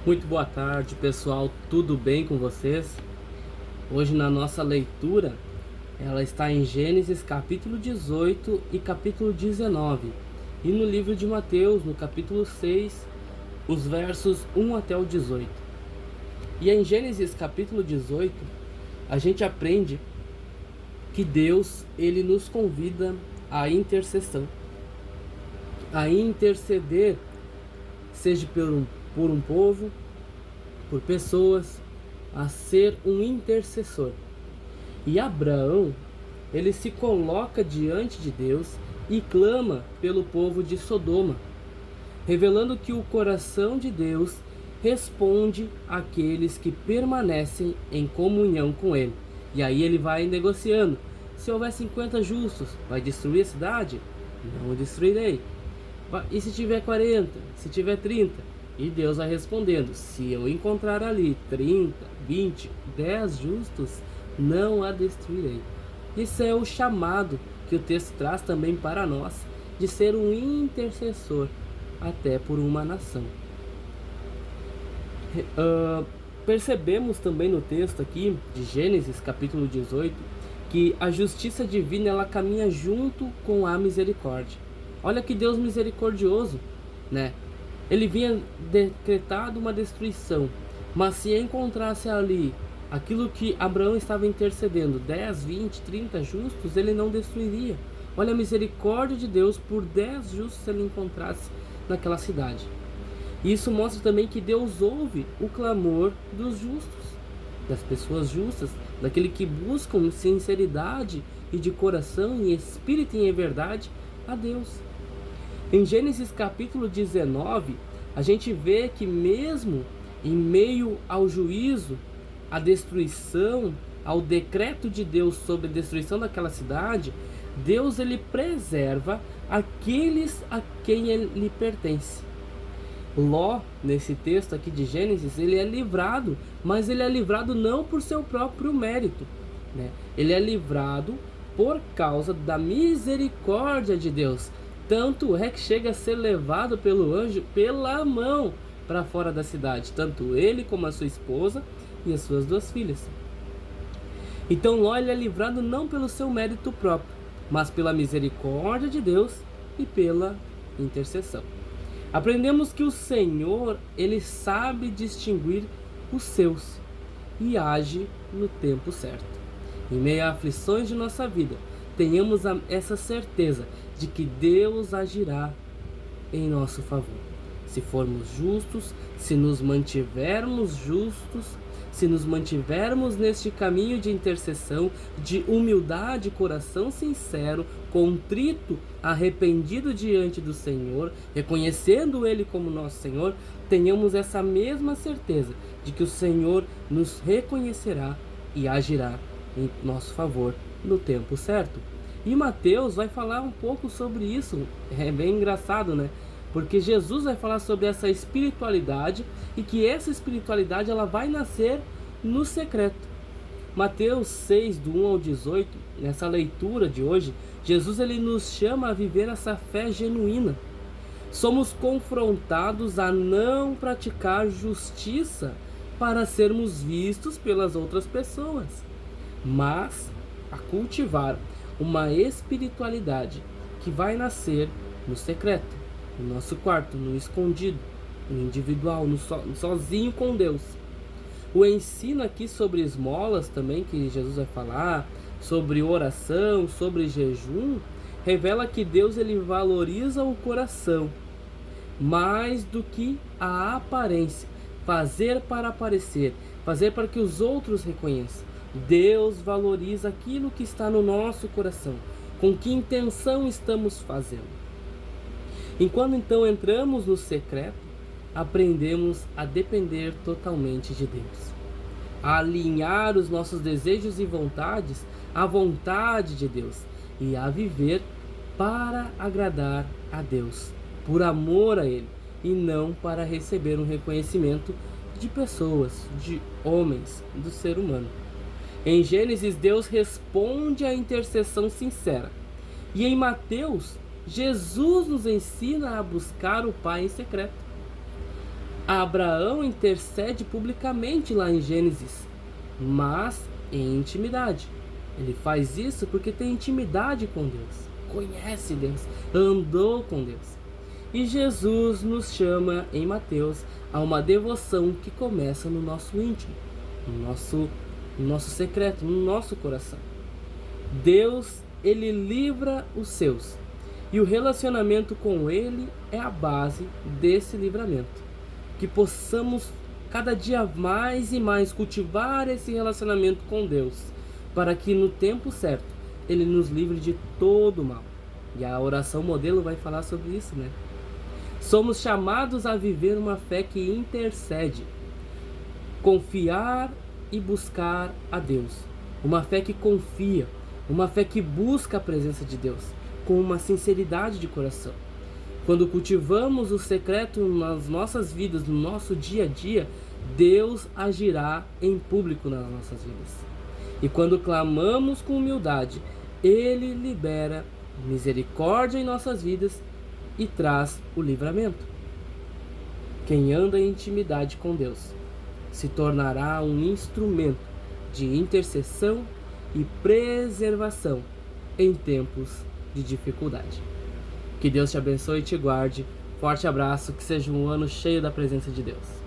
Muito boa tarde, pessoal. Tudo bem com vocês? Hoje na nossa leitura, ela está em Gênesis capítulo 18 e capítulo 19, e no livro de Mateus, no capítulo 6, os versos 1 até o 18. E em Gênesis capítulo 18, a gente aprende que Deus, ele nos convida à intercessão, a interceder, seja por um povo, por pessoas, a ser um intercessor. E Abraão, ele se coloca diante de Deus e clama pelo povo de Sodoma, revelando que o coração de Deus responde àqueles que permanecem em comunhão com ele. E aí ele vai negociando. Se houver 50 justos, vai destruir a cidade? Não o destruirei. E se tiver 40? Se tiver 30? E Deus vai respondendo: se eu encontrar ali 30, 20, 10 justos, não a destruirei. Isso é o chamado que o texto traz também para nós, de ser um intercessor até por uma nação. Percebemos também no texto aqui de Gênesis capítulo 18 que a justiça divina, ela caminha junto com a misericórdia. Olha que Deus misericordioso, né? Ele vinha decretado uma destruição, mas se encontrasse ali aquilo que Abraão estava intercedendo, 10, 20, 30 justos, ele não destruiria. Olha a misericórdia de Deus por 10 justos se ele encontrasse naquela cidade. E isso mostra também que Deus ouve o clamor dos justos, das pessoas justas, daquele que buscam sinceridade e de coração, em espírito e em verdade, a Deus. Em Gênesis capítulo 19, a gente vê que mesmo em meio ao juízo, à destruição, ao decreto de Deus sobre a destruição daquela cidade, Deus, ele preserva aqueles a quem ele pertence. Ló, nesse texto aqui de Gênesis, ele é livrado, mas ele é livrado não por seu próprio mérito, né? Ele é livrado por causa da misericórdia de Deus. Tanto é que chega a ser levado pelo anjo pela mão para fora da cidade, tanto ele como a sua esposa e as suas 2 filhas. Então Ló, ele é livrado não pelo seu mérito próprio, mas pela misericórdia de Deus e pela intercessão. Aprendemos que o Senhor, ele sabe distinguir os seus e age no tempo certo. Em meio a aflições de nossa vida, tenhamos essa certeza de que Deus agirá em nosso favor. Se formos justos, se nos mantivermos justos, se nos mantivermos neste caminho de intercessão, de humildade, coração sincero, contrito, arrependido diante do Senhor, reconhecendo Ele como nosso Senhor, tenhamos essa mesma certeza de que o Senhor nos reconhecerá e agirá em nosso favor no tempo certo. E Mateus vai falar um pouco sobre isso. É bem engraçado, né? Porque Jesus vai falar sobre essa espiritualidade e que essa espiritualidade, ela vai nascer no secreto. Mateus 6, do 1 ao 18, nessa leitura de hoje, Jesus, ele nos chama a viver essa fé genuína. Somos confrontados a não praticar justiça para sermos vistos pelas outras pessoas, mas a cultivar uma espiritualidade que vai nascer no secreto, no nosso quarto, no escondido, no individual, no sozinho com Deus. O ensino aqui sobre esmolas também, que Jesus vai falar, sobre oração, sobre jejum, revela que Deus, ele valoriza o coração mais do que a aparência, fazer para aparecer, fazer para que os outros reconheçam. Deus valoriza aquilo que está no nosso coração, com que intenção estamos fazendo. Enquanto então entramos no secreto, aprendemos a depender totalmente de Deus, a alinhar os nossos desejos e vontades à vontade de Deus e a viver para agradar a Deus, por amor a Ele, e não para receber um reconhecimento de pessoas, de homens, do ser humano. Em Gênesis, Deus responde à intercessão sincera. E em Mateus, Jesus nos ensina a buscar o Pai em secreto. Abraão intercede publicamente lá em Gênesis, mas em intimidade. Ele faz isso porque tem intimidade com Deus, conhece Deus, andou com Deus. E Jesus nos chama em Mateus a uma devoção que começa no nosso íntimo, no nosso secreto, no nosso coração. Deus, ele livra os seus, e o relacionamento com ele é a base desse livramento. Que possamos cada dia mais e mais cultivar esse relacionamento com Deus, para que no tempo certo ele nos livre de todo o mal. E a oração modelo vai falar sobre isso, né? Somos chamados a viver uma fé que intercede, confiar e buscar a Deus. Uma fé que confia, uma fé que busca a presença de Deus, com uma sinceridade de coração. Quando cultivamos o secreto nas nossas vidas, no nosso dia a dia, Deus agirá em público nas nossas vidas. E quando clamamos com humildade, Ele libera misericórdia em nossas vidas e traz o livramento. Quem anda em intimidade com Deus se tornará um instrumento de intercessão e preservação em tempos de dificuldade. Que Deus te abençoe e te guarde. Forte abraço, que seja um ano cheio da presença de Deus.